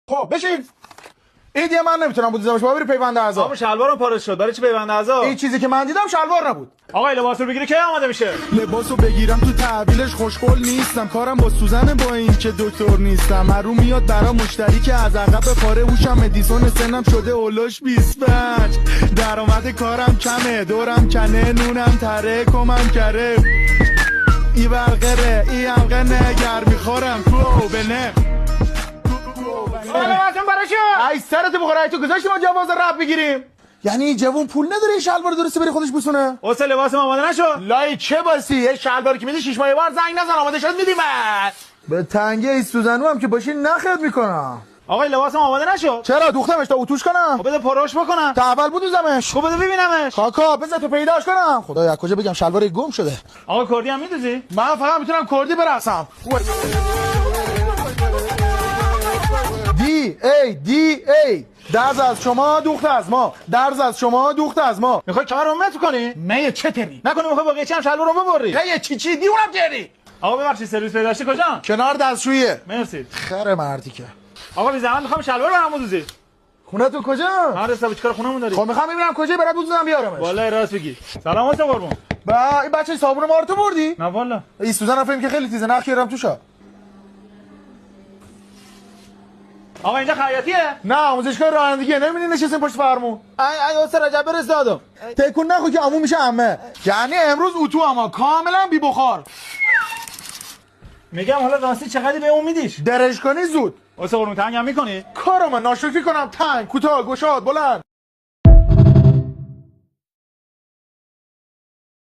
خب بشین. این دیگه من نمیتونم بودیزمش بابا بری پیوند اعضا. آقا شلوارم پاره شد. برای چی پیوند اعضا؟ این چیزی که من دیدم شلوار نبود. آقا لباس رو بگیری کی آماده میشه؟ لباسو بگیرم تو تحویلش خوشقول نیستم، کارم با سوزن با این که دکتر نیستم. هرو میاد برا مشتری که از عقب پاره هوشم ادیسون سنم شده اولش 25. درآمد کارم کمه، دورم کنه، نونم تره، کمم کره. ای برقره ای همقنه گر میخورم تو بنه. سلامتون برای شو. ای سرت بخوره تو گذاشتیم ما جواز رپ بگیریم. یعنی جوون پول نداره شلوار درسته بری خودش بسونه؟ واسه لباسم آماده نشد. لای چه باسی؟ یه شلواری که میدی 6 ماه بار زنگ نزن آماده شد میدیم. به تنگه ای سوزنو هم که باشی نخد میکنم. آقا لباسم آماده نشد. چرا دوختمش تا اتوش کنم؟ خب بده پروش بکنم. تا اول بودوزمش. خب بده ببینمش. کاکا بذار تو پیداش کنم. خدایا از کجا بگم شلوار گم شده. آقا کردی هم میدوزی؟ من فقط میتونم کردی برقصم. دی ای درز از شما دوخت از ما، درز از شما دوخت از ما. میخوای کمر رو مت کنی؟ می چتری نکنه میخوای با قیچی هم شلوار رو ببری؟ یه چی دیونم کردی. آقا ببخشید سرویس پیدا داشتی کجا؟ کنار دستشویه. مرسی. خره مردی که. آقا بی زحمت میخوام شلوار برام بدوزی. خونه تو کجا؟ من رسا چیکار خونمون داری؟ خب میخوام ببینم کجا برات بودم بیارمش. والله راست بگی. سلام واسه قربون. با این بچه صابون ما رو تو بردی؟ نه والله. این سوزن رفتم که خیلی تیزه نخ کردم توشا. آقا اینجا خیاطیه؟ نه آموزشگاه رانندگیه. نمیبینی نشستیم پشت فرمون. ای واسه رجب برسادم. تکون نخو که عمو میشه عمه. یعنی امروز اتو اما کاملا بی بخار. میگم حالا راستی چقدر به اون میدیش؟ درش کنی زود. واسه قربون تنگ هم میکنی؟ کارم ناشکری کنم تنگ کوتاه گشاد بلند.